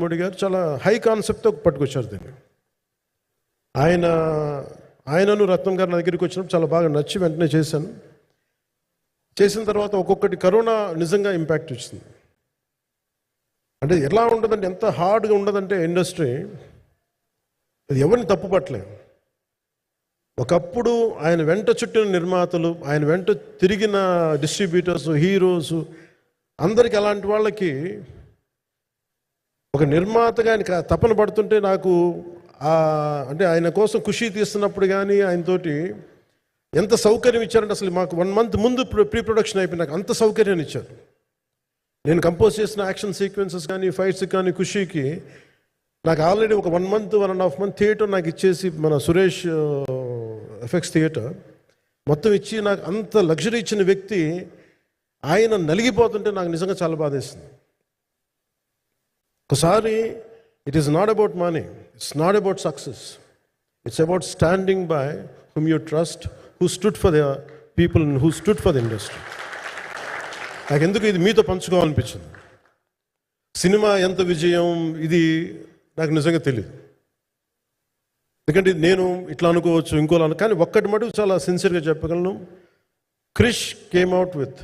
మోడీ గారు చాలా హై కాన్సెప్ట్తో పట్టుకొచ్చారు దీన్ని. ఆయనను రత్నం గారు నా దగ్గరికి వచ్చినప్పుడు చాలా బాగా నచ్చి వెంటనే చేశాను. చేసిన తర్వాత ఒక్కొక్కటి కరోనా నిజంగా ఇంపాక్ట్ ఇచ్చింది. అంటే ఎలా ఉండదంటే, ఎంత హార్డ్గా ఉండదంటే ఇండస్ట్రీ, అది ఎవరిని తప్పు పట్టలేదు. ఒకప్పుడు ఆయన వెంట చుట్టిన నిర్మాతలు, ఆయన వెంట తిరిగిన డిస్ట్రిబ్యూటర్స్, హీరోస్, అందరికి అలాంటి వాళ్ళకి ఒక నిర్మాతగా ఆయన తపన పడుతుంటే నాకు అంటే ఆయన కోసం ఖుషి తీస్తున్నప్పుడు కానీ ఆయనతోటి ఎంత సౌకర్యం ఇచ్చారంటే, అసలు మాకు 1 month ముందు ప్రీ ప్రొడక్షన్ అయిపోయి నాకు అంత సౌకర్యాన్ని ఇచ్చారు. నేను కంపోజ్ చేసిన యాక్షన్ సీక్వెన్సెస్ కానీ ఫైట్స్ కానీ ఖుషీకి నాకు ఆల్రెడీ ఒక 1 month 1.5 month థియేటర్ నాకు ఇచ్చేసి, మన సురేష్ ఎఫెక్ట్స్ థియేటర్ మొత్తం ఇచ్చి నాకు అంత లగ్జరీ ఇచ్చిన వ్యక్తి ఆయన నలిగిపోతుంటే నాకు నిజంగా చాలా బాధేస్తుంది. ఒకసారి it is not about money, it's not about success, it's about standing by hmm you trust, who stood for the people, who stood for the industry. నాకు ఎందుకు ఇది మీతో పంచుకోవాలనిపించింది. సినిమా ఎంత విజయం ఇది నాకు నిజంగా తెలియదు, ఎందుకంటే నేను ఇట్లా అనుకోవచ్చు, ఇంకోలా కానీ ఒక్కటి మటుకు చాలా సిన్సియర్గా చెప్పగలను. Krish came out with